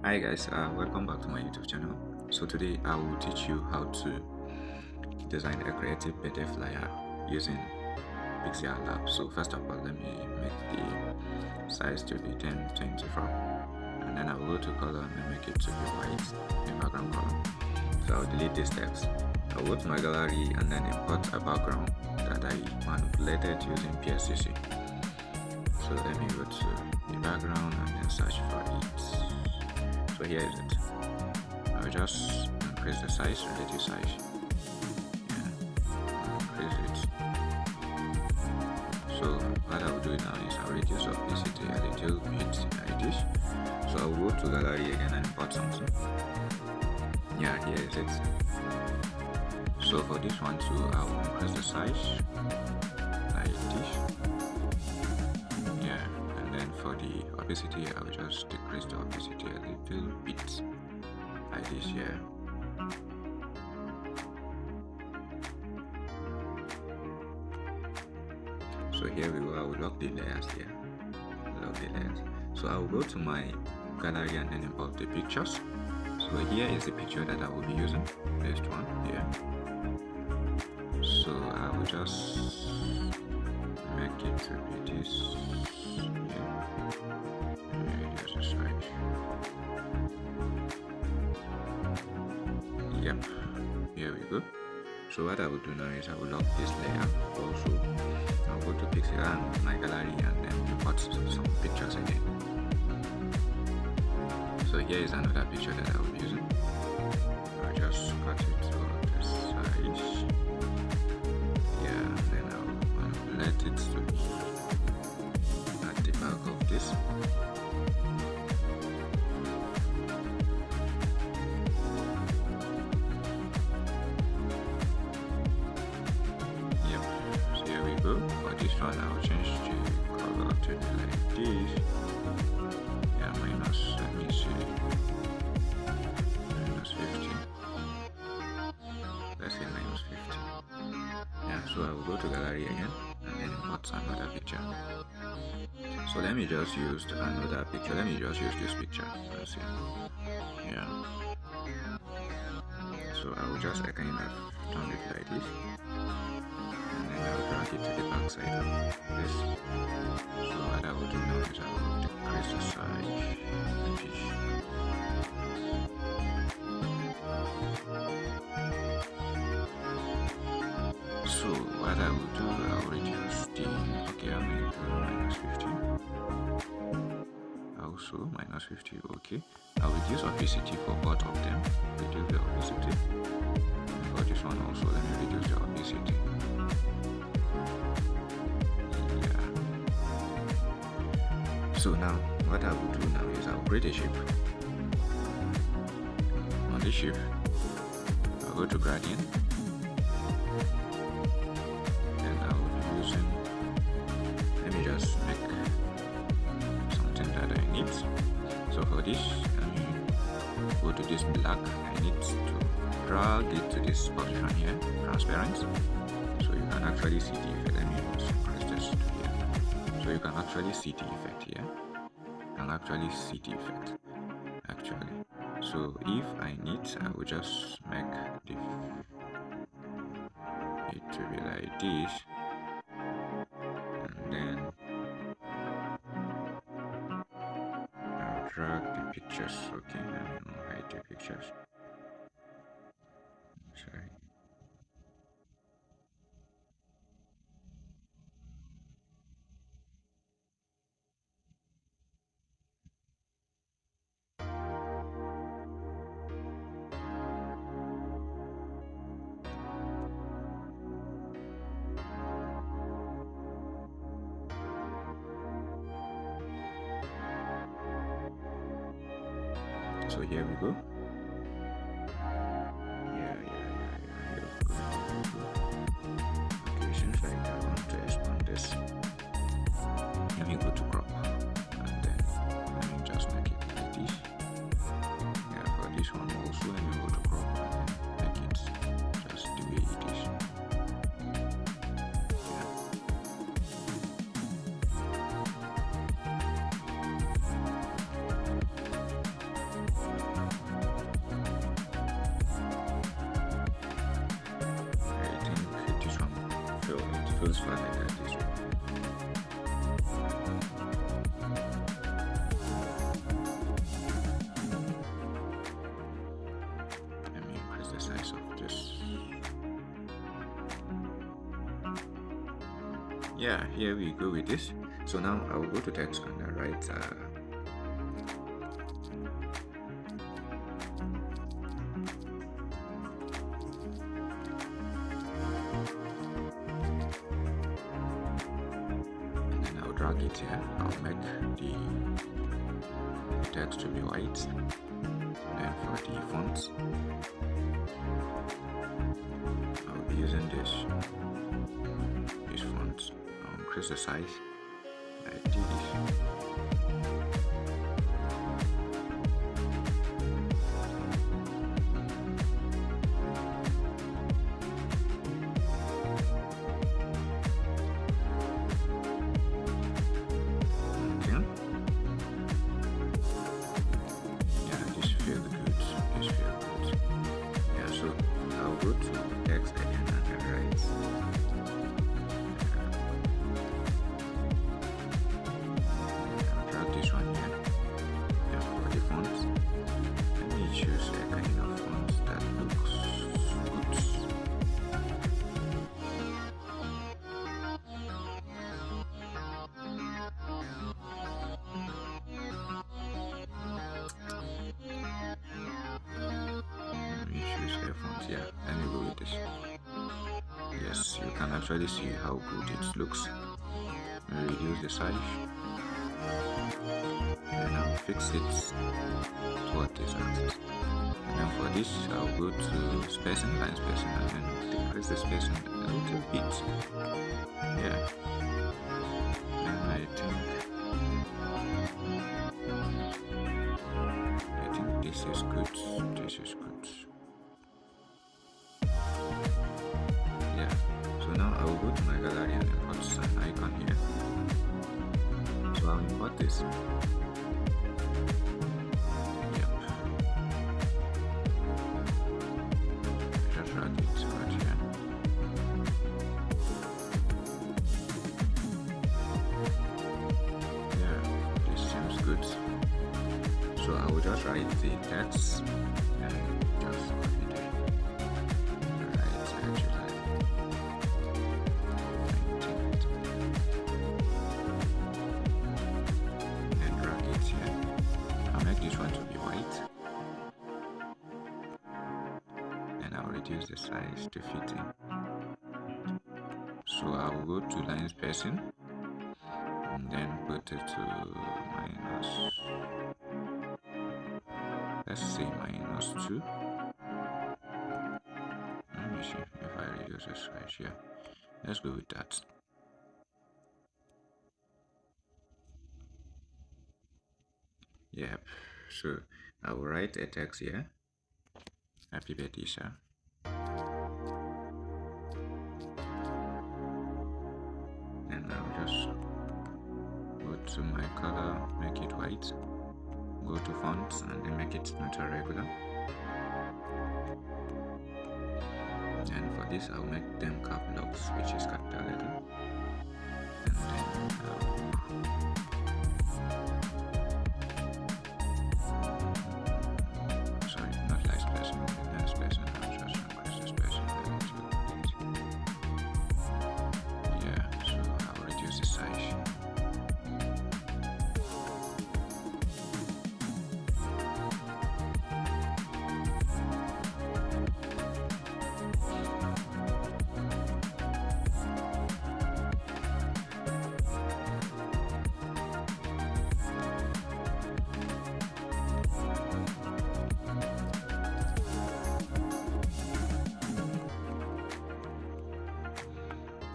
Hi guys, welcome back to my YouTube channel. So today I will teach you how to design a creative birthday flyer using PixelLab. So first of all, let me make the size to be 1024, and then I will go to color and make it to be white, the background color. So I'll delete this text. I'll go to my gallery and then import a background that I manipulated using PSCC. So let me go to the background and then search for it. So here is it. I will just increase the size, relative size. Yeah, increase it. So what I will do now is I'll reduce opacity a little bit like this. So I'll go to gallery again and import something. Yeah, here is it. So for this one too, I will increase the size like this. Yeah, and then for the opacity, I will just decrease the opacity a little bit like this here. So here we go. I will lock the layers here. Lock the layers. So I will go to my gallery and then import the pictures. So here is the picture that I will be using. This one here. So I will just make it to be this. Here's the size. Yep, here we go. So what I will do now is I will lock this layer. Also, I'll go to PixelLab and my gallery and then import some pictures again. So here is another picture that I will be using. I'll just cut it to the size. Yeah, and then I'll manipulate it to be at the back of this. For this one, I will change the color to be like this. Yeah, minus, let me see, minus 50. Let's say minus 50. Yeah, so I will go to gallery again and then import another picture. So let me just use another picture. Let me just use this picture. Let's see. Yeah. So I will just kind of turn it like this. I'll drag it to the back side of this. So what I will do now is I will decrease the size of the fish. So what I will do, I will reduce the, okay, I'm going to do minus 50. Also minus 50, okay. I'll reduce opacity for both of them. Reduce the opacity. For this one also, let me reduce the opacity. So now, what I will do now is I will create a shape. On this shape, I'll go to gradient. And I will be using, let me just make something that I need. So for this, let me go to this black. I need to drag it to this position here, transparent. So you can actually see the effect. Let me increase this to here. So you can actually see the effect here. You can actually see the effect actually. So if I need, I will just make it to be like this, and then I'll drag the pictures. Okay, let me hide the pictures. Sorry. So here we go. Yeah. Okay, seems like I want to expand this. Let me go to crop, and then let me just make it like this. Yeah, for this one also, let me go to crop and then make it just the way it is. Yeah. feels fine like that this way. Let me increase the size of this. Yeah, here we go with this. So now I will go to text on the right. And I'll drag it here. I'll make the text to be white. Then for the fonts, I'll be using this font. I'll increase the size. I do this. Yeah, let me go with this. Yes, you can actually see how good it looks. Reduce the size and I'll fix it to what is axis. And then for this, I'll go to spacing, line spacing, and then decrease the spacing a little bit. Yeah. And I think this is good. This is good. So now I will go to my gallery and import an icon here. So I'll import this. Yep. Just drag it right here. Yeah, this seems good. So I will just write the text and just copy it. Reduce the size to fit in. So I'll go to line spacing and then put it to minus, let's say -2. Let me see if I reduce the size here. Let's go with that. Yep. So I will write a text here. Happy birthday, sir. And I'll just go to my color, make it white, go to fonts and then make it into regular. And for this I'll make them cap locks, which is capital letter. And then sorry, not like spacing, line spacing, I'll just increase the spacing a little bit. Yeah, so I'll reduce the size.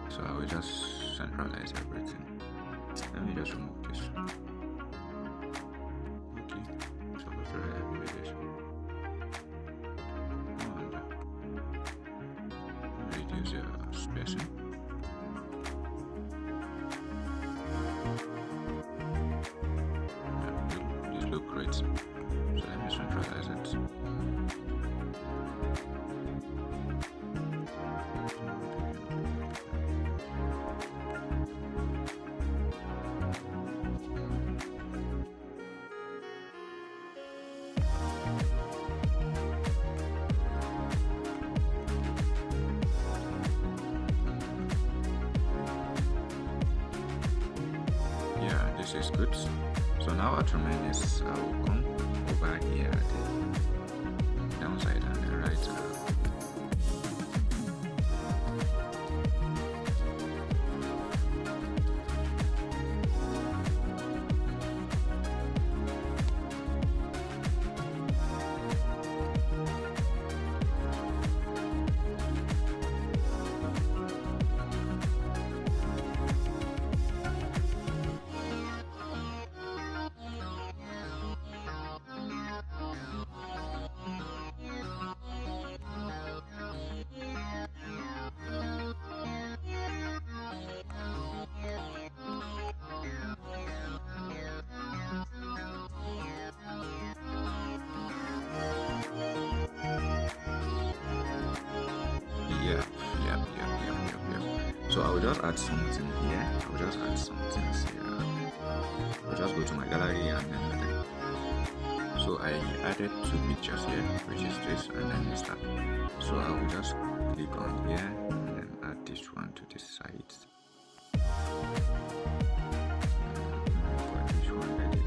So I will just centralize everything. Let me just remove this. Okay, so what's the right navigation? And reduce the spacing. Yeah, these look great. So let me centralize it. this is good. So now what remains is I will come over here at the downside and the right So I will just add something here. I will just add some things here. I'll just go to my gallery and then add it. So I added 2 pictures here, which is this and then this tab. So I will just click on here and then add this one to this side. For this one, I did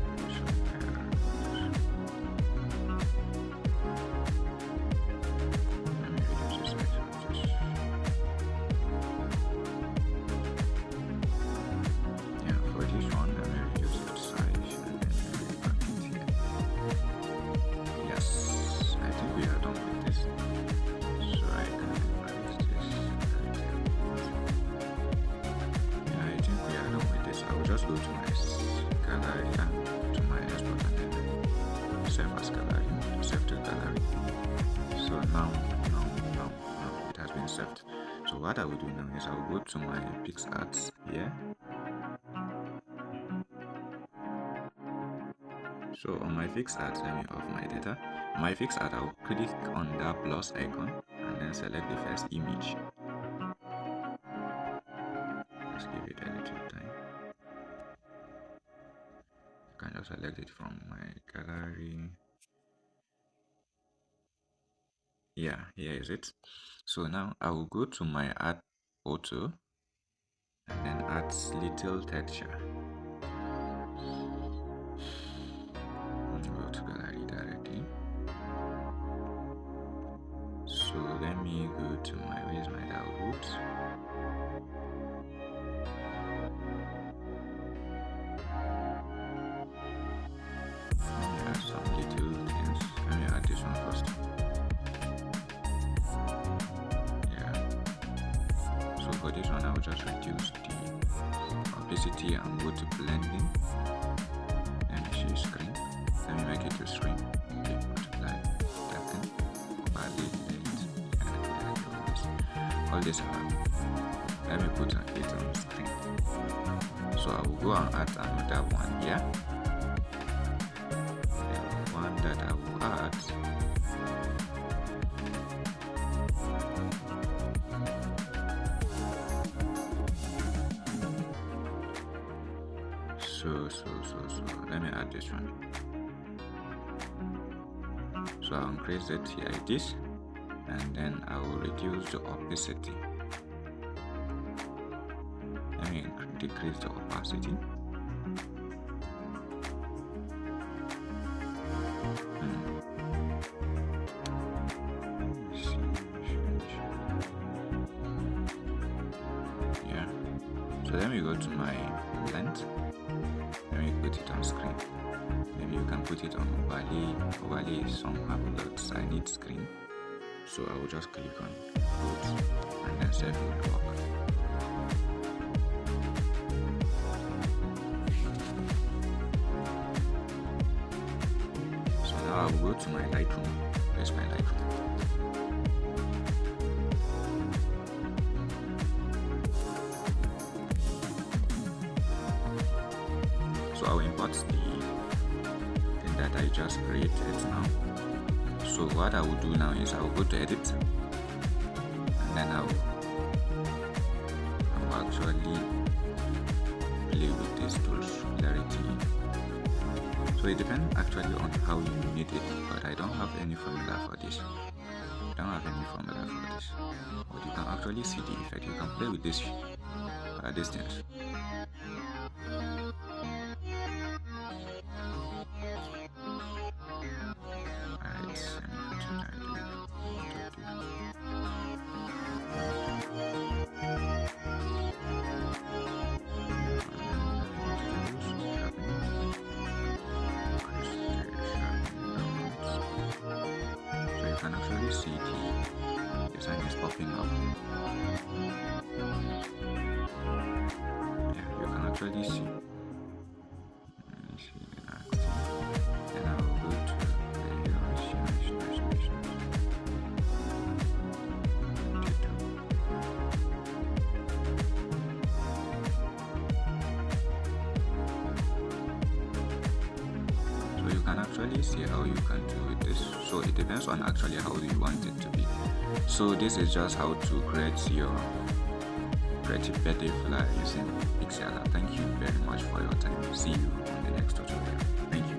So what I will do now is I will go to my PixelLab here. So on my PixelLab, let me off my data. On my PixelLab, I will click on that plus icon and then select the first image. Let's give it a little time. You can just select it from my gallery. Yeah, here is it. So now I will go to my add photo and then add little texture. Go to gallery directly. So let me go to my, where's my downloads? Let me add some little things. Let me add this one first. For this one, I will just reduce the opacity and go to blending. Let me see screen. Let me make it to screen. Okay, multiply, darken, validate, all this around. Let me put it on screen. So I will go and add another one here. The one that I will add. So let me add this one. So I'll increase it here like this, and then I will reduce the opacity. Let me decrease the opacity. Yeah. So let me go to my length. Let me put it on screen. Maybe you can put it on overlay. Overlay is some uploads. I need screen. So I will just click on boot and then save my work. So now I will go to my Lightroom. Where's my Lightroom? So I will import the thing that I just created now. So what I will do now is I will go to edit, and then I will actually play with these tools, clarity. So it depends actually on how you need it, but I don't have any formula for this. But you can actually see the effect. You can play with this things. you see the design is popping up. Yeah, you can actually see. Let me see. And I will go to layers, so you can actually see how you can do this. So it depends on actually how you want it to be. So this is just how to create your creative birthday flyer using PixelLab. Thank you very much for your time. See you on the next tutorial. Thank you.